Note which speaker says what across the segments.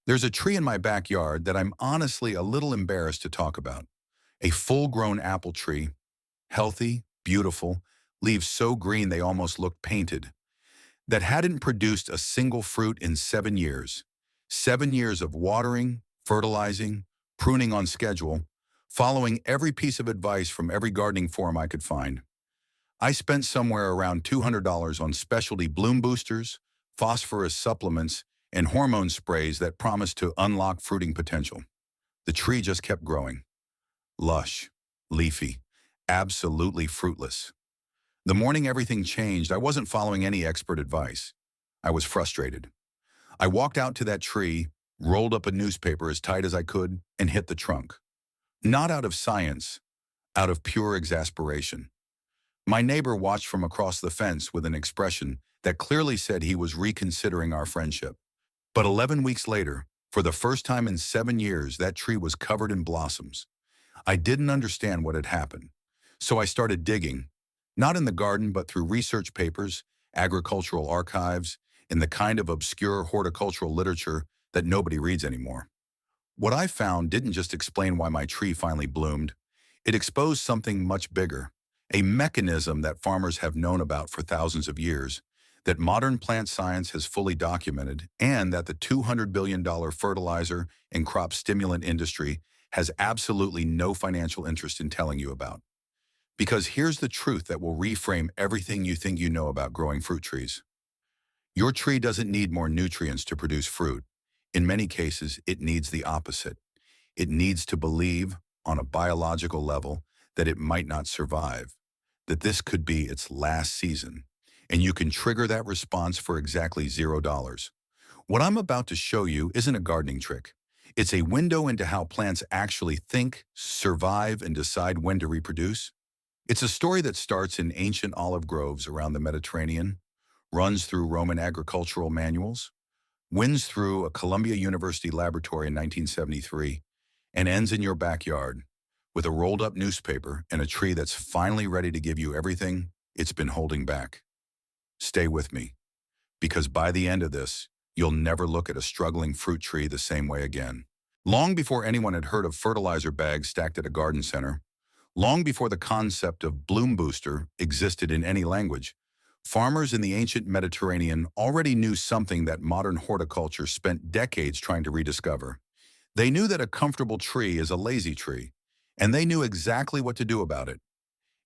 Speaker 1: There's a tree in my backyard that I'm honestly a little embarrassed to talk about. A full-grown apple tree, healthy, beautiful, leaves so green they almost looked painted, that hadn't produced a single fruit in 7 years. 7 years of watering, fertilizing, pruning on schedule, following every piece of advice from every gardening forum I could find. I spent somewhere around $200 on specialty bloom boosters, phosphorus supplements, and hormone sprays that promised to unlock fruiting potential. The tree just kept growing. Lush, leafy, absolutely fruitless. The morning everything changed, I wasn't following any expert advice. I was frustrated. I walked out to that tree, rolled up a newspaper as tight as I could, and hit the trunk. Not out of science, out of pure exasperation. My neighbor watched from across the fence with an expression that clearly said he was reconsidering our friendship. But 11 weeks later, for the first time in 7 years, that tree was covered in blossoms. I didn't understand what had happened. So I started digging, not in the garden, but through research papers, agricultural archives, and the kind of obscure horticultural literature that nobody reads anymore. What I found didn't just explain why my tree finally bloomed. It exposed something much bigger, a mechanism that farmers have known about for thousands of years, that modern plant science has fully documented, and that the $200 billion fertilizer and crop stimulant industry has absolutely no financial interest in telling you about. Because here's the truth that will reframe everything you think you know about growing fruit trees. Your tree doesn't need more nutrients to produce fruit. In many cases, it needs the opposite. It needs to believe, on a biological level, that it might not survive, that this could be its last season, and you can trigger that response for exactly $0. What I'm about to show you isn't a gardening trick. It's a window into how plants actually think, survive, and decide when to reproduce. It's a story that starts in ancient olive groves around the Mediterranean, runs through Roman agricultural manuals, wins through a Columbia University laboratory in 1973, and ends in your backyard with a rolled-up newspaper and a tree that's finally ready to give you everything it's been holding back. Stay with me, because by the end of this, you'll never look at a struggling fruit tree the same way again. Long before anyone had heard of fertilizer bags stacked at a garden center, long before the concept of bloom booster existed in any language, farmers in the ancient Mediterranean already knew something that modern horticulture spent decades trying to rediscover. They knew that a comfortable tree is a lazy tree, and they knew exactly what to do about it.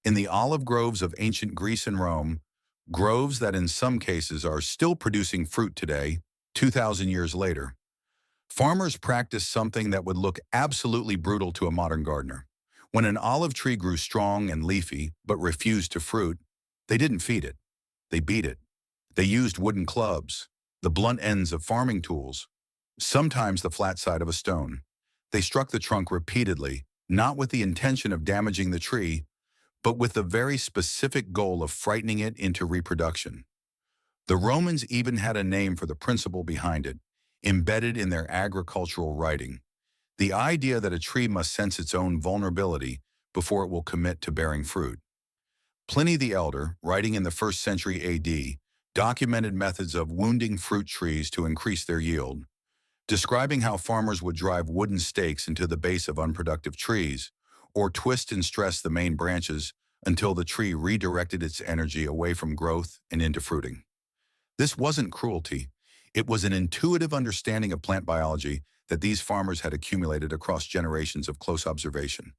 Speaker 1: In the olive groves of ancient Greece and Rome, groves that in some cases are still producing fruit today, 2,000 years later, farmers practiced something that would look absolutely brutal to a modern gardener. When an olive tree grew strong and leafy but refused to fruit, they didn't feed it. They beat it. They used wooden clubs, the blunt ends of farming tools, sometimes the flat side of a stone. They struck the trunk repeatedly, not with the intention of damaging the tree, but with the very specific goal of frightening it into reproduction. The Romans even had a name for the principle behind it, embedded in their agricultural writing: the idea that a tree must sense its own vulnerability before it will commit to bearing fruit. Pliny the Elder, writing in the 1st century AD, documented methods of wounding fruit trees to increase their yield, describing how farmers would drive wooden stakes into the base of unproductive trees, or twist and stress the main branches until the tree redirected its energy away from growth and into fruiting. This wasn't cruelty. It was an intuitive understanding of plant biology that these farmers had accumulated across generations of close observation.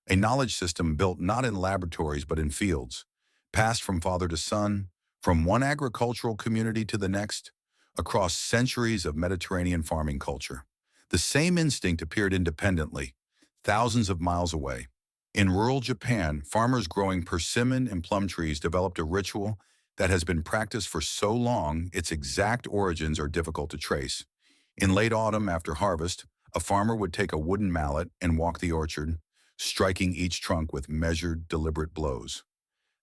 Speaker 1: A knowledge system built not in laboratories but in fields, passed from father to son, from one agricultural community to the next, across centuries of Mediterranean farming culture. The same instinct appeared independently, thousands of miles away. In rural Japan, farmers growing persimmon and plum trees developed a ritual that has been practiced for so long its exact origins are difficult to trace. In late autumn after harvest, a farmer would take a wooden mallet and walk the orchard, striking each trunk with measured, deliberate blows.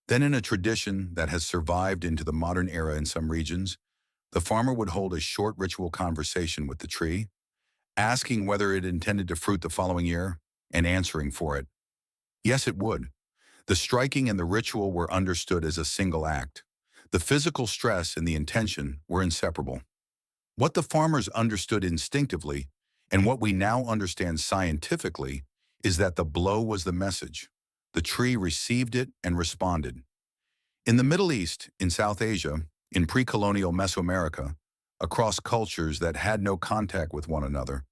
Speaker 1: Then, in a tradition that has survived into the modern era in some regions, the farmer would hold a short ritual conversation with the tree, asking whether it intended to fruit the following year, and answering for it. Yes, it would. The striking and the ritual were understood as a single act. The physical stress and the intention were inseparable. What the farmers understood instinctively, and what we now understand scientifically, is that the blow was the message. The tree received it and responded. In the Middle East, in South Asia, in pre-colonial Mesoamerica, across cultures that had no contact with one another,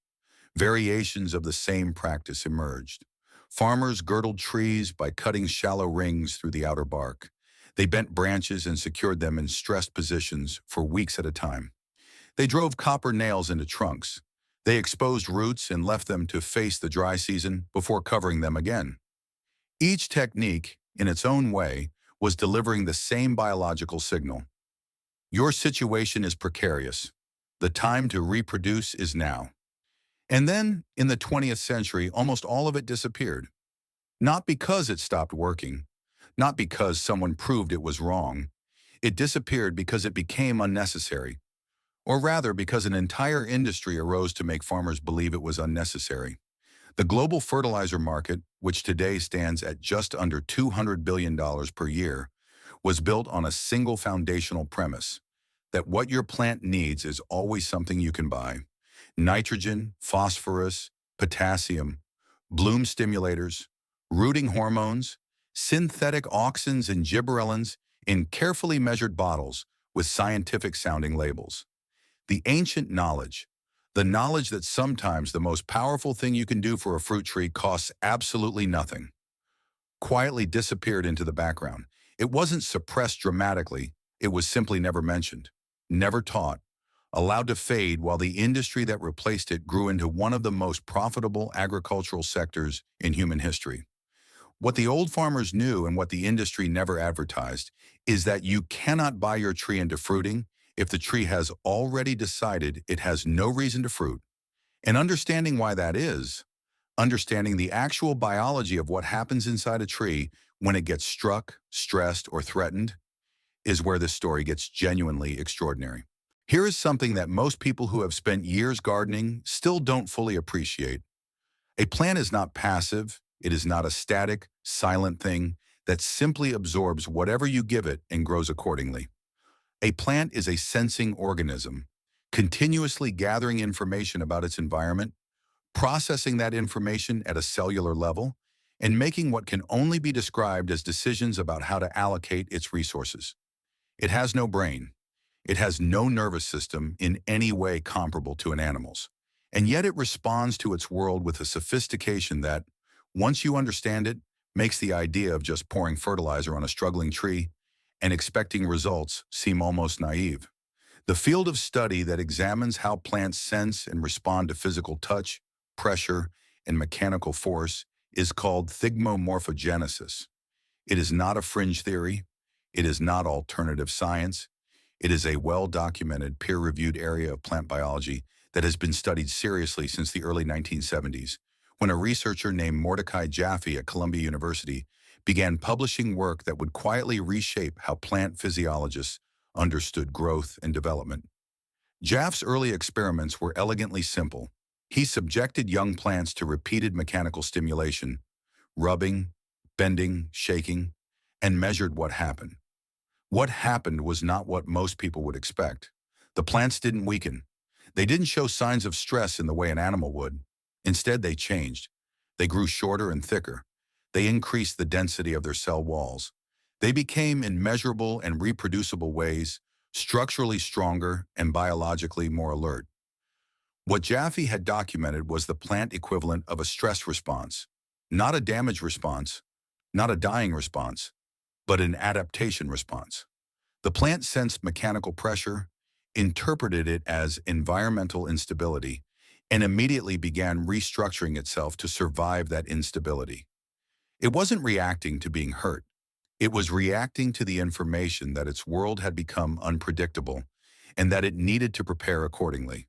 Speaker 1: variations of the same practice emerged. Farmers girdled trees by cutting shallow rings through the outer bark. They bent branches and secured them in stressed positions for weeks at a time. They drove copper nails into trunks. They exposed roots and left them to face the dry season before covering them again. Each technique, in its own way, was delivering the same biological signal. Your situation is precarious. The time to reproduce is now. And then, in the 20th century, almost all of it disappeared. Not because it stopped working, not because someone proved it was wrong. It disappeared because it became unnecessary, or rather because an entire industry arose to make farmers believe it was unnecessary. The global fertilizer market, which today stands at just under $200 billion per year, was built on a single foundational premise, that what your plant needs is always something you can buy. Nitrogen, phosphorus, potassium, bloom stimulators, rooting hormones, synthetic auxins and gibberellins in carefully measured bottles with scientific-sounding labels. The ancient knowledge, the knowledge that sometimes the most powerful thing you can do for a fruit tree costs absolutely nothing, quietly disappeared into the background. It wasn't suppressed dramatically, it was simply never mentioned, never taught, allowed to fade while the industry that replaced it grew into one of the most profitable agricultural sectors in human history. What the old farmers knew and what the industry never advertised is that you cannot buy your tree into fruiting if the tree has already decided it has no reason to fruit. And understanding why that is, understanding the actual biology of what happens inside a tree when it gets struck, stressed, or threatened, is where this story gets genuinely extraordinary. Here is something that most people who have spent years gardening still don't fully appreciate. A plant is not passive, it is not a static, silent thing that simply absorbs whatever you give it and grows accordingly. A plant is a sensing organism, continuously gathering information about its environment, processing that information at a cellular level, and making what can only be described as decisions about how to allocate its resources. It has no brain. It has no nervous system in any way comparable to an animal's. And yet it responds to its world with a sophistication that, once you understand it, makes the idea of just pouring fertilizer on a struggling tree and expecting results seem almost naive. The field of study that examines how plants sense and respond to physical touch, pressure, and mechanical force is called thigmomorphogenesis. It is not a fringe theory. It is not alternative science. It is a well-documented, peer-reviewed area of plant biology that has been studied seriously since the early 1970s, when a researcher named Mordecai Jaffe at Columbia University began publishing work that would quietly reshape how plant physiologists understood growth and development. Jaffe's early experiments were elegantly simple. He subjected young plants to repeated mechanical stimulation, rubbing, bending, shaking, and measured what happened. What happened was not what most people would expect. The plants didn't weaken. They didn't show signs of stress in the way an animal would. Instead, they changed. They grew shorter and thicker. They increased the density of their cell walls. They became, in measurable and reproducible ways, structurally stronger and biologically more alert. What Jaffe had documented was the plant equivalent of a stress response, not a damage response, not a dying response, but an adaptation response. The plant sensed mechanical pressure, interpreted it as environmental instability, and immediately began restructuring itself to survive that instability. It wasn't reacting to being hurt. It was reacting to the information that its world had become unpredictable and that it needed to prepare accordingly.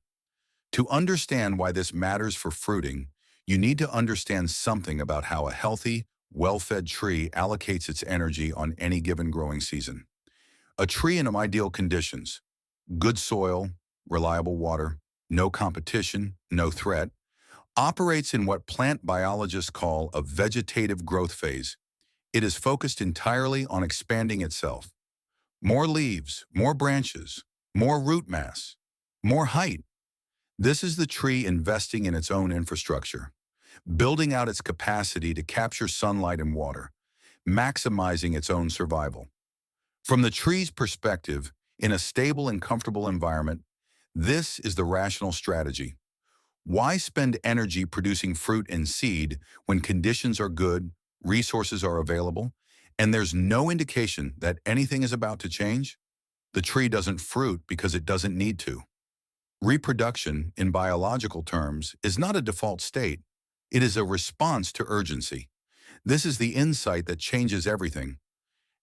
Speaker 1: To understand why this matters for fruiting, you need to understand something about how a healthy, well-fed tree allocates its energy on any given growing season. A tree in ideal conditions, good soil, reliable water, no competition, no threat, operates in what plant biologists call a vegetative growth phase. It is focused entirely on expanding itself. More leaves, more branches, more root mass. More height. This is the tree investing in its own infrastructure, building out its capacity to capture sunlight and water, maximizing its own survival. From the tree's perspective, in a stable and comfortable environment, this is the rational strategy. Why spend energy producing fruit and seed when conditions are good, resources are available, and there's no indication that anything is about to change? The tree doesn't fruit because it doesn't need to. Reproduction, in biological terms, is not a default state. It is a response to urgency. This is the insight that changes everything.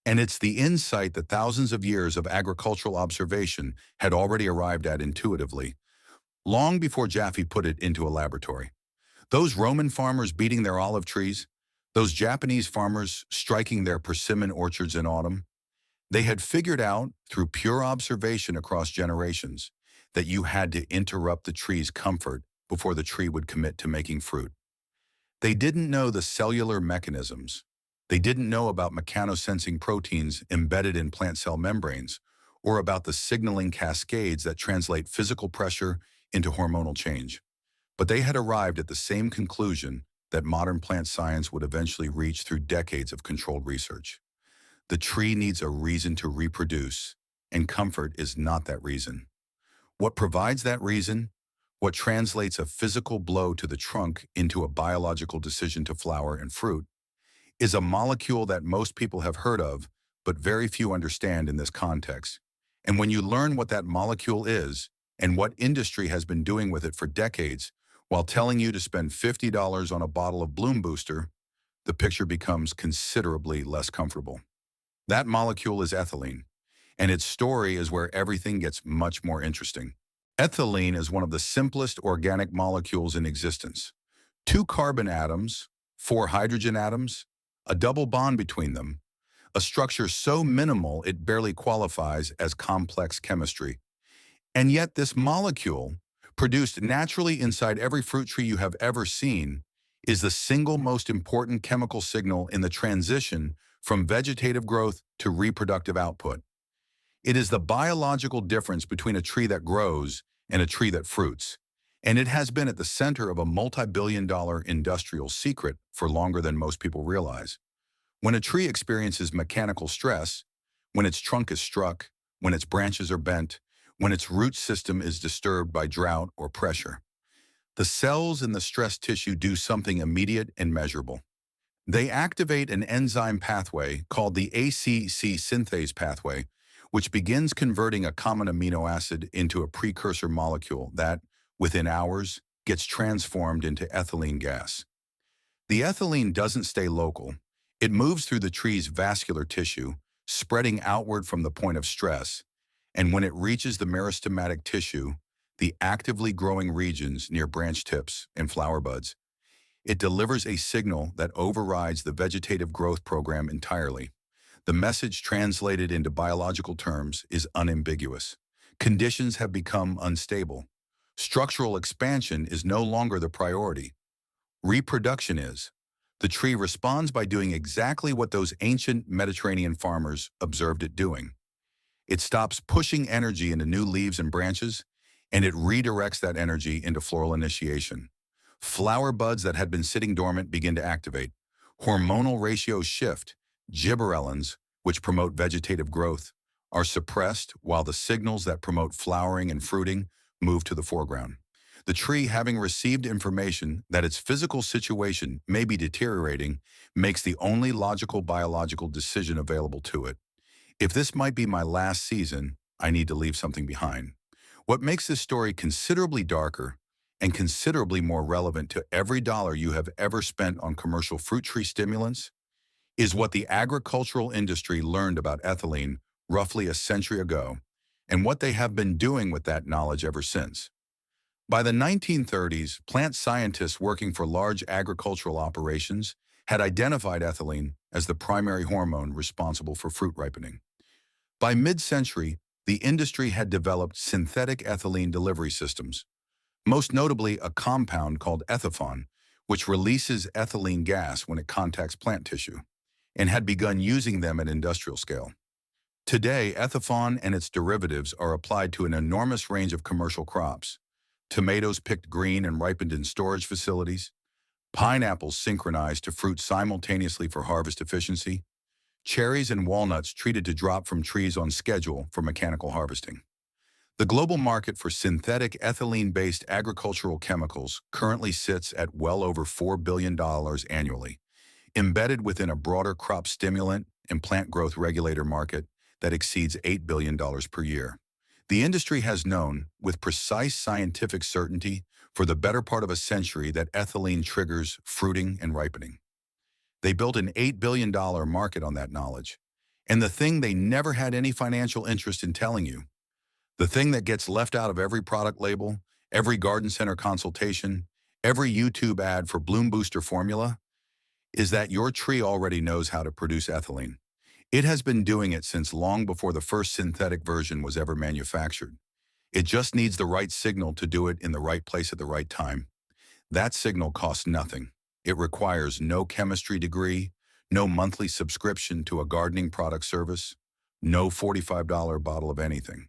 Speaker 1: And it's the insight that thousands of years of agricultural observation had already arrived at intuitively, long before Jaffe put it into a laboratory. Those Roman farmers beating their olive trees, those Japanese farmers striking their persimmon orchards in autumn, they had figured out, through pure observation across generations, that you had to interrupt the tree's comfort before the tree would commit to making fruit. They didn't know the cellular mechanisms. They didn't know about mechanosensing proteins embedded in plant cell membranes, or about the signaling cascades that translate physical pressure into hormonal change. But they had arrived at the same conclusion that modern plant science would eventually reach through decades of controlled research. The tree needs a reason to reproduce, and comfort is not that reason. What provides that reason, what translates a physical blow to the trunk into a biological decision to flower and fruit, is a molecule that most people have heard of, but very few understand in this context. And when you learn what that molecule is, and what industry has been doing with it for decades, while telling you to spend $50 on a bottle of Bloom Booster, the picture becomes considerably less comfortable. That molecule is ethylene, and its story is where everything gets much more interesting. Ethylene is one of the simplest organic molecules in existence. Two carbon atoms, four hydrogen atoms, a double bond between them, a structure so minimal it barely qualifies as complex chemistry. And yet this molecule, produced naturally inside every fruit tree you have ever seen, is the single most important chemical signal in the transition from vegetative growth to reproductive output. It is the biological difference between a tree that grows and a tree that fruits, and it has been at the center of a multi-billion-dollar industrial secret for longer than most people realize. When a tree experiences mechanical stress, when its trunk is struck, when its branches are bent, when its root system is disturbed by drought or pressure, the cells in the stressed tissue do something immediate and measurable. They activate an enzyme pathway called the ACC synthase pathway, which begins converting a common amino acid into a precursor molecule that, within hours, gets transformed into ethylene gas. The ethylene doesn't stay local. It moves through the tree's vascular tissue, spreading outward from the point of stress, and when it reaches the meristematic tissue, the actively growing regions near branch tips and flower buds, it delivers a signal that overrides the vegetative growth program entirely. The message, translated into biological terms, is unambiguous. Conditions have become unstable. Structural expansion is no longer the priority. Reproduction is. The tree responds by doing exactly what those ancient Mediterranean farmers observed it doing. It stops pushing energy into new leaves and branches, and it redirects that energy into floral initiation. Flower buds that had been sitting dormant begin to activate. Hormonal ratios shift. Gibberellins, which promote vegetative growth, are suppressed while the signals that promote flowering and fruiting move to the foreground. The tree, having received information that its physical situation may be deteriorating, makes the only logical biological decision available to it. If this might be my last season, I need to leave something behind. What makes this story considerably darker and considerably more relevant to every dollar you have ever spent on commercial fruit tree stimulants is what the agricultural industry learned about ethylene roughly a century ago, and what they have been doing with that knowledge ever since. By the 1930s, plant scientists working for large agricultural operations had identified ethylene as the primary hormone responsible for fruit ripening. By mid-century, the industry had developed synthetic ethylene delivery systems, most notably a compound called ethifon, which releases ethylene gas when it contacts plant tissue, and had begun using them at industrial scale. Today, ethafon and its derivatives are applied to an enormous range of commercial crops. Tomatoes picked green and ripened in storage facilities, pineapples synchronized to fruit simultaneously for harvest efficiency, cherries and walnuts treated to drop from trees on schedule for mechanical harvesting. The global market for synthetic ethylene-based agricultural chemicals currently sits at well over $4 billion annually, embedded within a broader crop stimulant and plant growth regulator market that exceeds $8 billion per year. The industry has known, with precise scientific certainty, for the better part of a century that ethylene triggers fruiting and ripening. They built an $8 billion market on that knowledge. And the thing they never had any financial interest in telling you, the thing that gets left out of every product label, every garden center consultation, every YouTube ad for Bloom Booster formula, is that your tree already knows how to produce ethylene. It has been doing it since long before the first synthetic version was ever manufactured. It just needs the right signal to do it in the right place at the right time. That signal costs nothing. It requires no chemistry degree, no monthly subscription to a gardening product service, no $45 bottle of anything.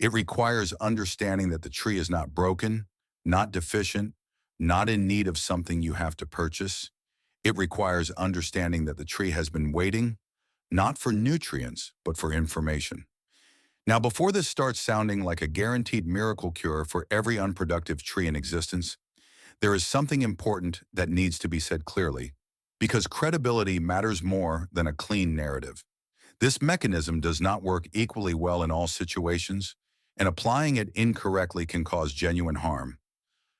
Speaker 1: It requires understanding that the tree is not broken, not deficient, not in need of something you have to purchase. It requires understanding that the tree has been waiting, not for nutrients, but for information. Now, before this starts sounding like a guaranteed miracle cure for every unproductive tree in existence, there is something important that needs to be said clearly, because credibility matters more than a clean narrative. This mechanism does not work equally well in all situations, and applying it incorrectly can cause genuine harm.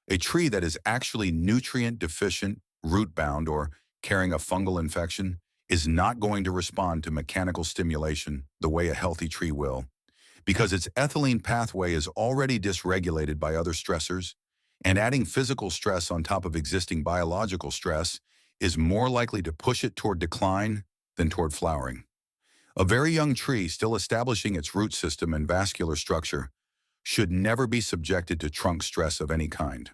Speaker 1: A tree that is actually nutrient deficient, root bound, or carrying a fungal infection is not going to respond to mechanical stimulation the way a healthy tree will, because its ethylene pathway is already dysregulated by other stressors, and adding physical stress on top of existing biological stress is more likely to push it toward decline than toward flowering. A very young tree still establishing its root system and vascular structure should never be subjected to trunk stress of any kind.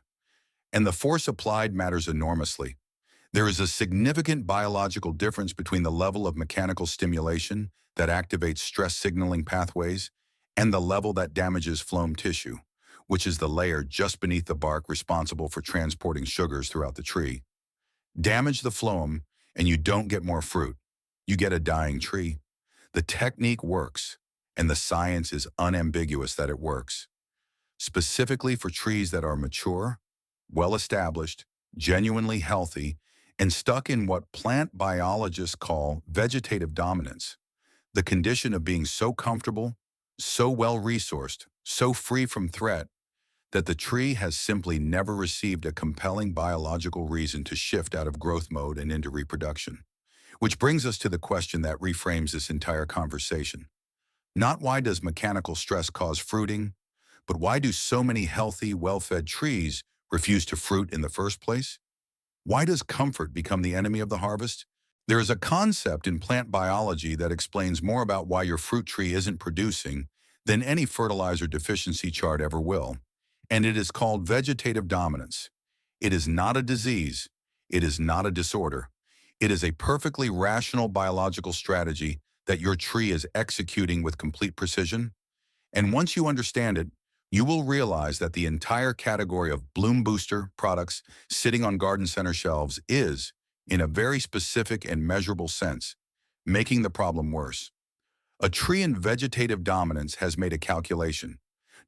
Speaker 1: And the force applied matters enormously. There is a significant biological difference between the level of mechanical stimulation that activates stress signaling pathways and the level that damages phloem tissue, which is the layer just beneath the bark responsible for transporting sugars throughout the tree. Damage the phloem, and you don't get more fruit. You get a dying tree. The technique works, and the science is unambiguous that it works. Specifically for trees that are mature, well-established, genuinely healthy, and stuck in what plant biologists call vegetative dominance, the condition of being so comfortable, so well-resourced, so free from threat, that the tree has simply never received a compelling biological reason to shift out of growth mode and into reproduction. Which brings us to the question that reframes this entire conversation. Not why does mechanical stress cause fruiting, but why do so many healthy, well-fed trees refuse to fruit in the first place? Why does comfort become the enemy of the harvest? There is a concept in plant biology that explains more about why your fruit tree isn't producing than any fertilizer deficiency chart ever will, and it is called vegetative dominance. It is not a disease. It is not a disorder. It is a perfectly rational biological strategy that your tree is executing with complete precision. And once you understand it, you will realize that the entire category of bloom booster products sitting on garden center shelves is, in a very specific and measurable sense, making the problem worse. A tree in vegetative dominance has made a calculation,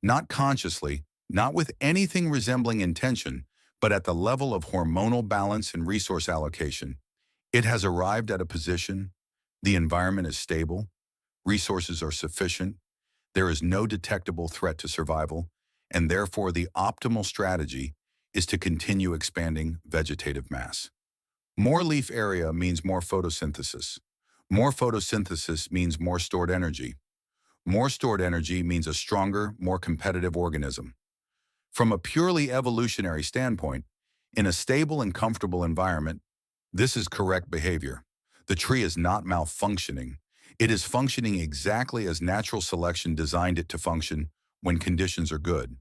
Speaker 1: not consciously, not with anything resembling intention, but at the level of hormonal balance and resource allocation. It has arrived at a position, the environment is stable, resources are sufficient, there is no detectable threat to survival, and therefore the optimal strategy is to continue expanding vegetative mass. More leaf area means more photosynthesis. More photosynthesis means more stored energy. More stored energy means a stronger, more competitive organism. From a purely evolutionary standpoint, in a stable and comfortable environment, this is correct behavior. The tree is not malfunctioning. It is functioning exactly as natural selection designed it to function when conditions are good.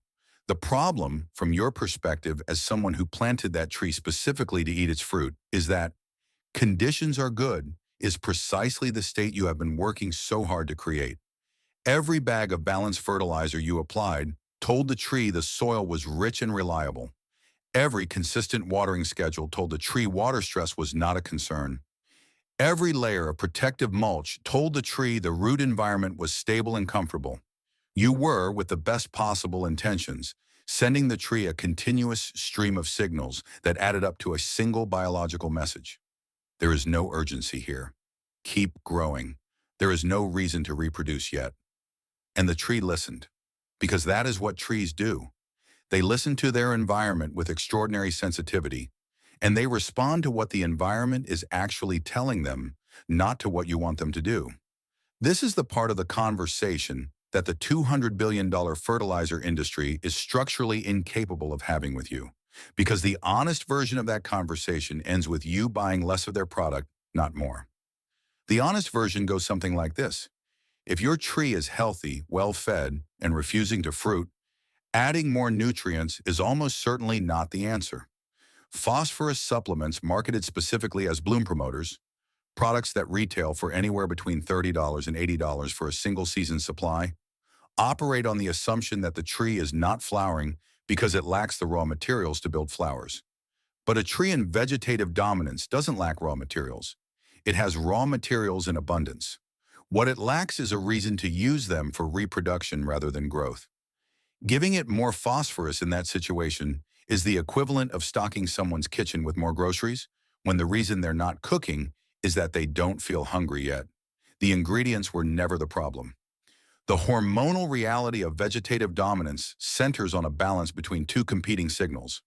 Speaker 1: The problem, from your perspective as someone who planted that tree specifically to eat its fruit, is that conditions are good is precisely the state you have been working so hard to create. Every bag of balanced fertilizer you applied told the tree the soil was rich and reliable. Every consistent watering schedule told the tree water stress was not a concern. Every layer of protective mulch told the tree the root environment was stable and comfortable. You were, with the best possible intentions, sending the tree a continuous stream of signals that added up to a single biological message. There is no urgency here. Keep growing. There is no reason to reproduce yet. And the tree listened, because that is what trees do. They listen to their environment with extraordinary sensitivity, and they respond to what the environment is actually telling them, not to what you want them to do. This is the part of the conversation that the $200 billion fertilizer industry is structurally incapable of having with you, because the honest version of that conversation ends with you buying less of their product, not more. The honest version goes something like this. If your tree is healthy, well-fed, and refusing to fruit, adding more nutrients is almost certainly not the answer. Phosphorus supplements marketed specifically as bloom promoters, products that retail for anywhere between $30 and $80 for a single season supply, operate on the assumption that the tree is not flowering because it lacks the raw materials to build flowers. But a tree in vegetative dominance doesn't lack raw materials. It has raw materials in abundance. What it lacks is a reason to use them for reproduction rather than growth. Giving it more phosphorus in that situation is the equivalent of stocking someone's kitchen with more groceries when the reason they're not cooking is that they don't feel hungry yet. The ingredients were never the problem. The hormonal reality of vegetative dominance centers on a balance between two competing signals.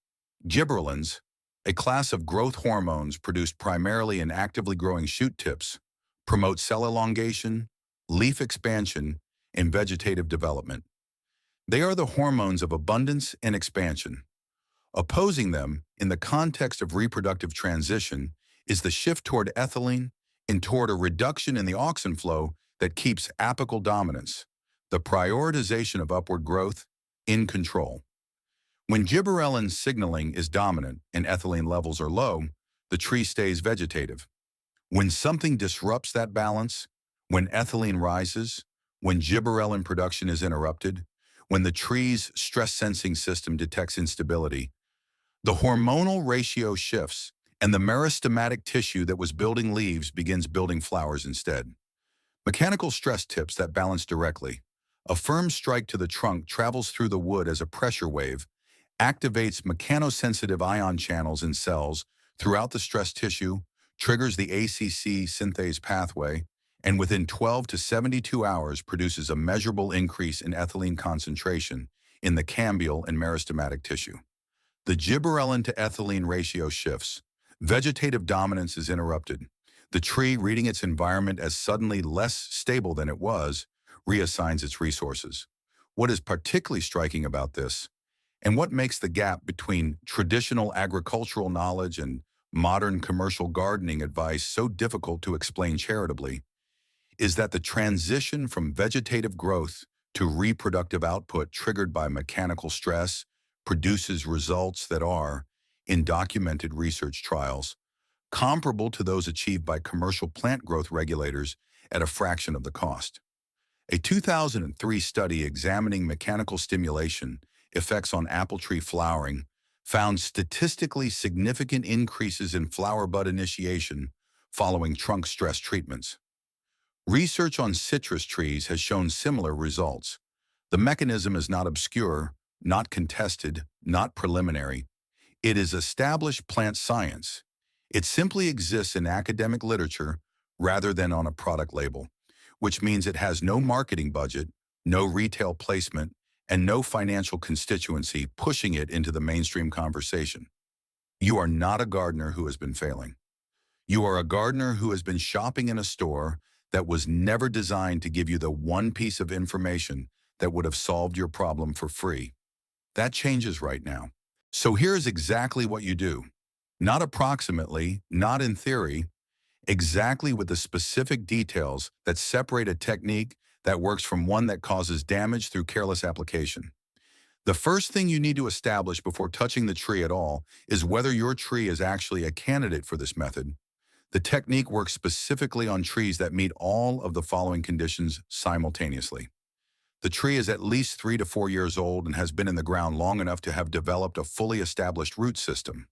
Speaker 1: Gibberellins, a class of growth hormones produced primarily in actively growing shoot tips, promote cell elongation, leaf expansion, and vegetative development. They are the hormones of abundance and expansion. Opposing them, in the context of reproductive transition, is the shift toward ethylene and toward a reduction in the auxin flow that keeps apical dominance, the prioritization of upward growth, in control. When gibberellin signaling is dominant and ethylene levels are low, the tree stays vegetative. When something disrupts that balance, when ethylene rises, when gibberellin production is interrupted, when the tree's stress-sensing system detects instability, the hormonal ratio shifts, and the meristematic tissue that was building leaves begins building flowers instead. Mechanical stress tips that balance directly. A firm strike to the trunk travels through the wood as a pressure wave, activates mechanosensitive ion channels in cells throughout the stressed tissue, triggers the ACC synthase pathway, and within 12 to 72 hours produces a measurable increase in ethylene concentration in the cambial and meristematic tissue. The gibberellin to ethylene ratio shifts. Vegetative dominance is interrupted. The tree, reading its environment as suddenly less stable than it was, reassigns its resources. What is particularly striking about this, and what makes the gap between traditional agricultural knowledge and modern commercial gardening advice so difficult to explain charitably, is that the transition from vegetative growth to reproductive output triggered by mechanical stress produces results that are, in documented research trials, comparable to those achieved by commercial plant growth regulators at a fraction of the cost. A 2003 study examining mechanical stimulation effects on apple tree flowering found statistically significant increases in flower bud initiation following trunk stress treatments. Research on citrus trees has shown similar results. The mechanism is not obscure, not contested, not preliminary. It is established plant science. It simply exists in academic literature rather than on a product label, which means it has no marketing budget, no retail placement, and no financial constituency pushing it into the mainstream conversation. You are not a gardener who has been failing. You are a gardener who has been shopping in a store that was never designed to give you the one piece of information that would have solved your problem for free. That changes right now. So here's exactly what you do. Not approximately, not in theory, exactly with the specific details that separate a technique that works from one that causes damage through careless application. The first thing you need to establish before touching the tree at all is whether your tree is actually a candidate for this method. The technique works specifically on trees that meet all of the following conditions simultaneously. The tree is at least 3 to 4 years old and has been in the ground long enough to have developed a fully established root system.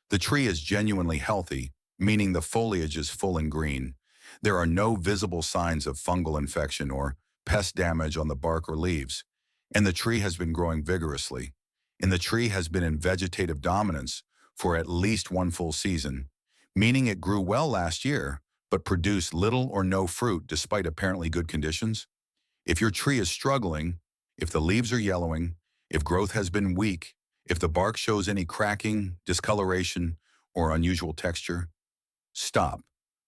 Speaker 1: The tree is genuinely healthy, meaning the foliage is full and green. There are no visible signs of fungal infection or pest damage on the bark or leaves, and the tree has been growing vigorously. And the tree has been in vegetative dominance for at least one full season, meaning it grew well last year, but produced little or no fruit despite apparently good conditions. If your tree is struggling, if the leaves are yellowing, if growth has been weak, if the bark shows any cracking, discoloration, or unusual texture, stop.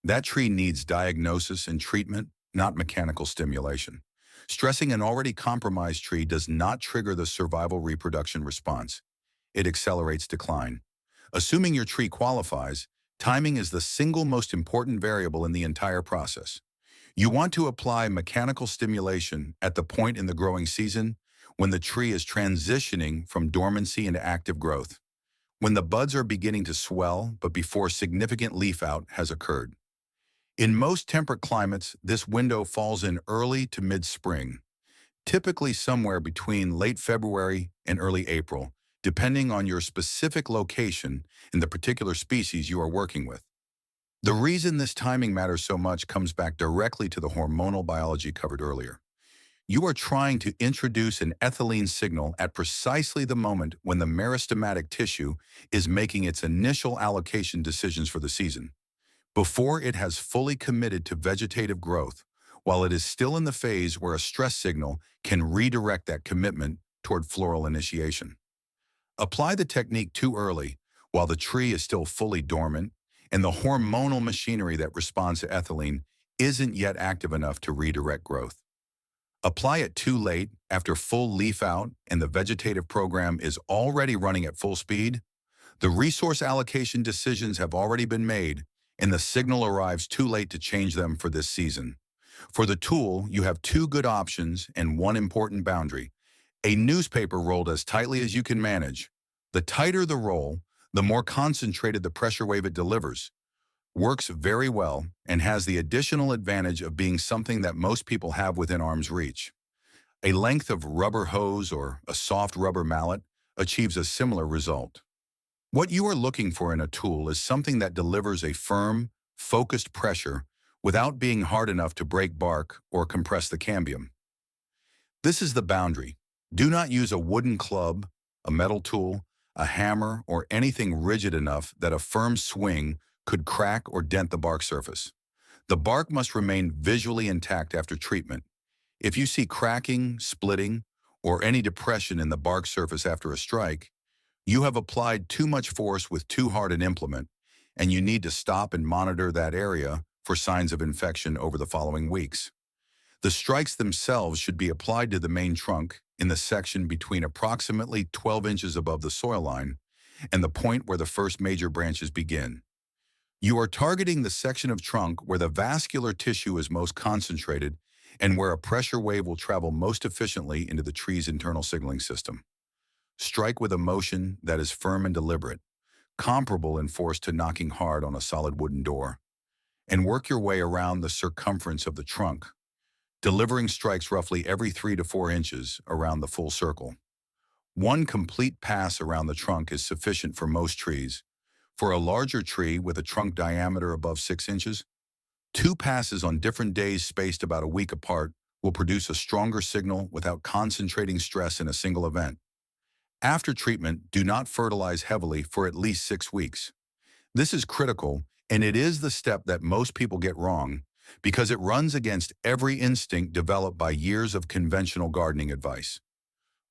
Speaker 1: That tree needs diagnosis and treatment, not mechanical stimulation. Stressing an already compromised tree does not trigger the survival reproduction response. It accelerates decline. Assuming your tree qualifies, timing is the single most important variable in the entire process. You want to apply mechanical stimulation at the point in the growing season when the tree is transitioning from dormancy into active growth, when the buds are beginning to swell but before significant leaf out has occurred. In most temperate climates, this window falls in early to mid-spring, typically somewhere between late February and early April, depending on your specific location and the particular species you are working with. The reason this timing matters so much comes back directly to the hormonal biology covered earlier. You are trying to introduce an ethylene signal at precisely the moment when the meristematic tissue is making its initial allocation decisions for the season, before it has fully committed to vegetative growth, while it is still in the phase where a stress signal can redirect that commitment toward floral initiation. Apply the technique too early, while the tree is still fully dormant, and the hormonal machinery that responds to ethylene isn't yet active enough to redirect growth. Apply it too late, after full leaf out and the vegetative program is already running at full speed. The resource allocation decisions have already been made, and the signal arrives too late to change them for this season. For the tool, you have two good options and one important boundary: a newspaper rolled as tightly as you can manage. The tighter the roll, the more concentrated the pressure wave it delivers. Works very well and has the additional advantage of being something that most people have within arm's reach. A length of rubber hose or a soft rubber mallet achieves a similar result. What you are looking for in a tool is something that delivers a firm, focused pressure without being hard enough to break bark or compress the cambium. This is the boundary. Do not use a wooden club, a metal tool, a hammer, or anything rigid enough that a firm swing could crack or dent the bark surface. The bark must remain visually intact after treatment. If you see cracking, splitting, or any depression in the bark surface after a strike, you have applied too much force with too hard an implement, and you need to stop and monitor that area for signs of infection over the following weeks. The strikes themselves should be applied to the main trunk in the section between approximately 12 inches above the soil line and the point where the first major branches begin. You are targeting the section of trunk where the vascular tissue is most concentrated and where a pressure wave will travel most efficiently into the tree's internal signaling system. Strike with a motion that is firm and deliberate, comparable in force to knocking hard on a solid wooden door, and work your way around the circumference of the trunk, delivering strikes roughly every 3 to 4 inches around the full circle. One complete pass around the trunk is sufficient for most trees. For a larger tree with a trunk diameter above 6 inches, 2 passes on different days spaced about a week apart will produce a stronger signal without concentrating stress in a single event. After treatment, do not fertilize heavily for at least 6 weeks. This is critical, and it is the step that most people get wrong because it runs against every instinct developed by years of conventional gardening advice.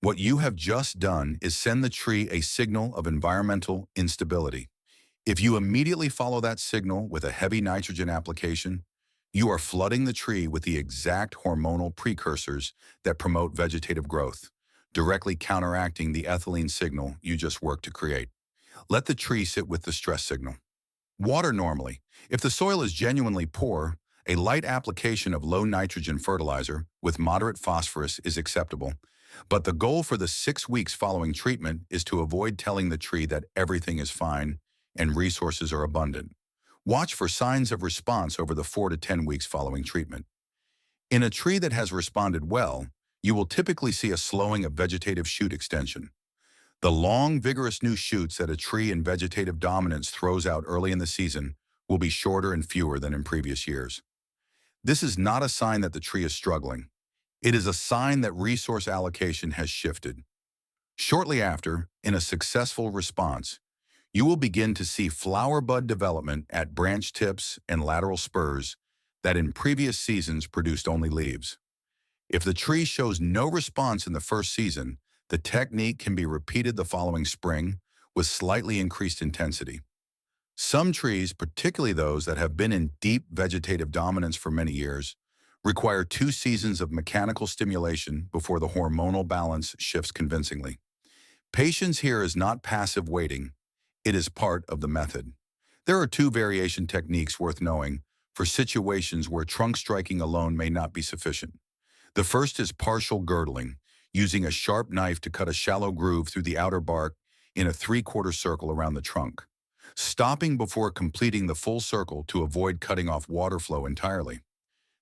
Speaker 1: What you have just done is send the tree a signal of environmental instability. If you immediately follow that signal with a heavy nitrogen application, you are flooding the tree with the exact hormonal precursors that promote vegetative growth, directly counteracting the ethylene signal you just worked to create. Let the tree sit with the stress signal. Water normally. If the soil is genuinely poor, a light application of low nitrogen fertilizer with moderate phosphorus is acceptable. But the goal for the 6 weeks following treatment is to avoid telling the tree that everything is fine and resources are abundant. Watch for signs of response over the 4 to 10 weeks following treatment. In a tree that has responded well, you will typically see a slowing of vegetative shoot extension. The long, vigorous new shoots that a tree in vegetative dominance throws out early in the season will be shorter and fewer than in previous years. This is not a sign that the tree is struggling. It is a sign that resource allocation has shifted. Shortly after, in a successful response, you will begin to see flower bud development at branch tips and lateral spurs that in previous seasons produced only leaves. If the tree shows no response in the first season, the technique can be repeated the following spring with slightly increased intensity. Some trees, particularly those that have been in deep vegetative dominance for many years, require 2 seasons of mechanical stimulation before the hormonal balance shifts convincingly. Patience here is not passive waiting, it is part of the method. There are 2 variation techniques worth knowing for situations where trunk striking alone may not be sufficient. The first is partial girdling, using a sharp knife to cut a shallow groove through the outer bark in a 3/4 circle around the trunk, stopping before completing the full circle to avoid cutting off water flow entirely.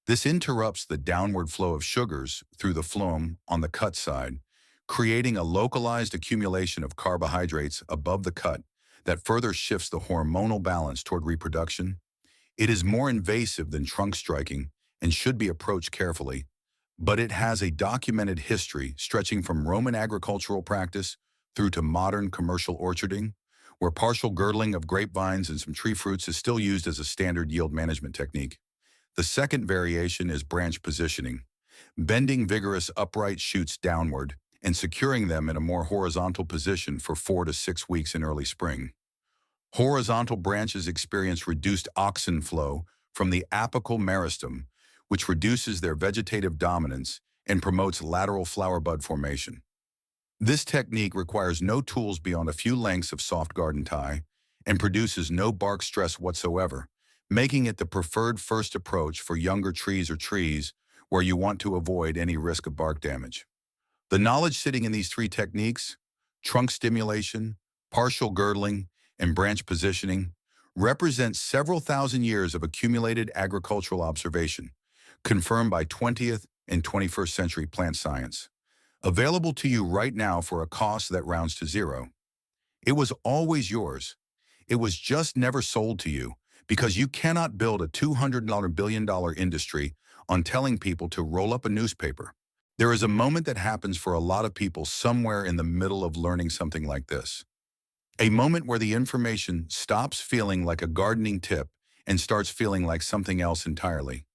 Speaker 1: This interrupts the downward flow of sugars through the phloem on the cut side, creating a localized accumulation of carbohydrates above the cut that further shifts the hormonal balance toward reproduction. It is more invasive than trunk striking and should be approached carefully, but it has a documented history stretching from Roman agricultural practice through to modern commercial orcharding, where partial girdling of grapevines and some tree fruits is still used as a standard yield management technique. The second variation is branch positioning, bending vigorous upright shoots downward and securing them in a more horizontal position for 4 to 6 weeks in early spring. Horizontal branches experience reduced auxin flow from the apical meristem, which reduces their vegetative dominance and promotes lateral flower bud formation. This technique requires no tools beyond a few lengths of soft garden tie and produces no bark stress whatsoever, making it the preferred first approach for younger trees or trees where you want to avoid any risk of bark damage. The knowledge sitting in these 3 techniques, trunk stimulation, partial girdling, and branch positioning, represents several thousand years of accumulated agricultural observation, confirmed by 20th and 21st century plant science, available to you right now for a cost that rounds to zero. It was always yours. It was just never sold to you because you cannot build a $200 billion industry on telling people to roll up a newspaper. There is a moment that happens for a lot of people somewhere in the middle of learning something like this. A moment where the information stops feeling like a gardening tip and starts feeling like something else entirely.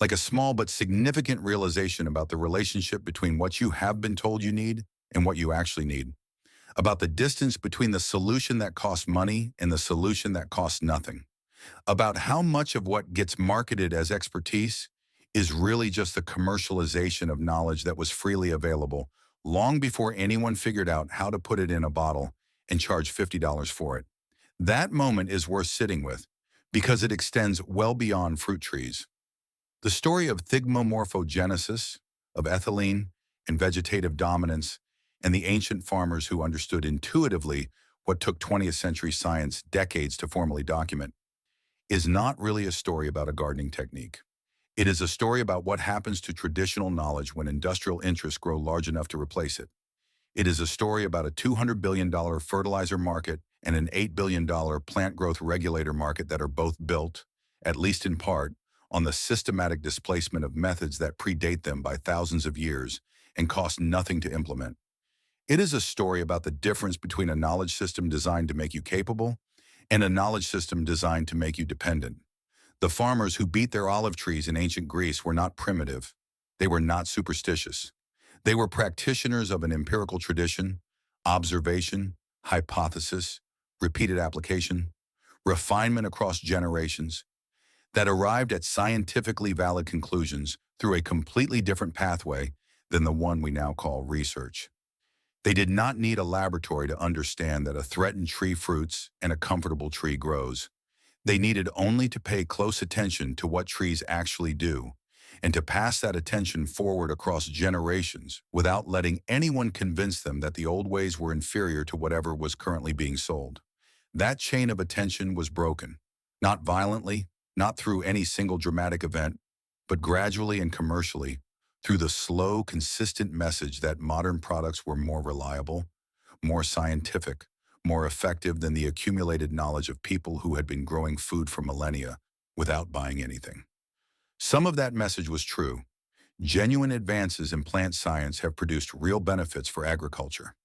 Speaker 1: Like a small but significant realization about the relationship between what you have been told you need and what you actually need. About the distance between the solution that costs money and the solution that costs nothing. About how much of what gets marketed as expertise is really just the commercialization of knowledge that was freely available long before anyone figured out how to put it in a bottle and charge $50 for it. That moment is worth sitting with because it extends well beyond fruit trees. The story of thigmomorphogenesis, of ethylene and vegetative dominance, and the ancient farmers who understood intuitively what took 20th century science decades to formally document, is not really a story about a gardening technique. It is a story about what happens to traditional knowledge when industrial interests grow large enough to replace it. It is a story about a $200 billion fertilizer market and an $8 billion plant growth regulator market that are both built, at least in part, on the systematic displacement of methods that predate them by thousands of years and cost nothing to implement. It is a story about the difference between a knowledge system designed to make you capable and a knowledge system designed to make you dependent. The farmers who beat their olive trees in ancient Greece were not primitive. They were not superstitious. They were practitioners of an empirical tradition, observation, hypothesis, repeated application, refinement across generations, that arrived at scientifically valid conclusions through a completely different pathway than the one we now call research. They did not need a laboratory to understand that a threatened tree fruits and a comfortable tree grows. They needed only to pay close attention to what trees actually do and to pass that attention forward across generations without letting anyone convince them that the old ways were inferior to whatever was currently being sold. That chain of attention was broken, not violently, not through any single dramatic event, but gradually and commercially, through the slow, consistent message that modern products were more reliable, more scientific, more effective than the accumulated knowledge of people who had been growing food for millennia without buying anything. Some of that message was true. Genuine advances in plant science have produced real benefits for agriculture.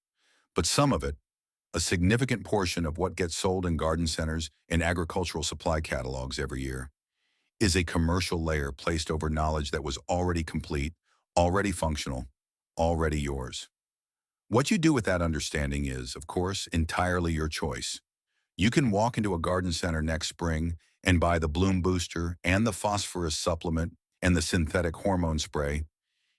Speaker 1: But some of it, a significant portion of what gets sold in garden centers and agricultural supply catalogs every year, is a commercial layer placed over knowledge that was already complete, already functional, already yours. What you do with that understanding is, of course, entirely your choice. You can walk into a garden center next spring and buy the bloom booster and the phosphorus supplement and the synthetic hormone spray,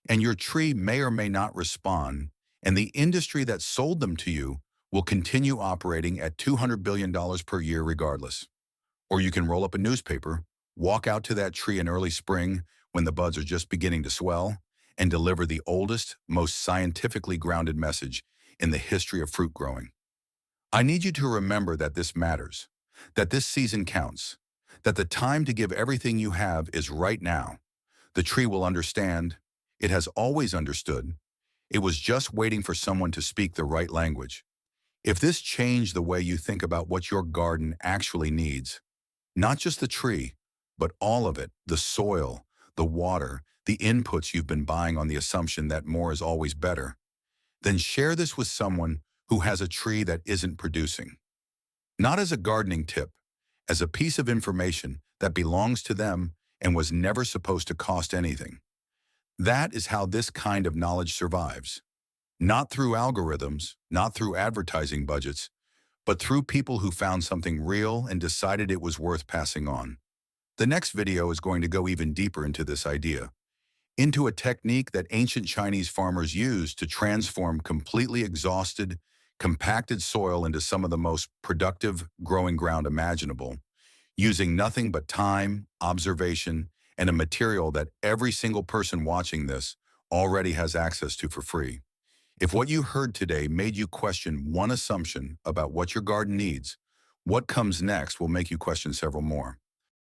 Speaker 1: and your tree may or may not respond, and the industry that sold them to you will continue operating at $200 billion per year regardless. Or you can roll up a newspaper, walk out to that tree in early spring when the buds are just beginning to swell, and deliver the oldest, most scientifically grounded message in the history of fruit growing. I need you to remember that this matters, that this season counts, that the time to give everything you have is right now. The tree will understand. It has always understood. It was just waiting for someone to speak the right language. If this changed the way you think about what your garden actually needs, not just the tree, but all of it, the soil, the water, the inputs you've been buying on the assumption that more is always better, then share this with someone who has a tree that isn't producing. Not as a gardening tip, as a piece of information that belongs to them and was never supposed to cost anything. That is how this kind of knowledge survives. Not through algorithms, not through advertising budgets, but through people who found something real and decided it was worth passing on. The next video is going to go even deeper into this idea, into a technique that ancient Chinese farmers used to transform completely exhausted, compacted soil into some of the most productive growing ground imaginable, using nothing but time, observation, and a material that every single person watching this already has access to for free. If what you heard today made you question one assumption about what your garden needs, what comes next will make you question several more.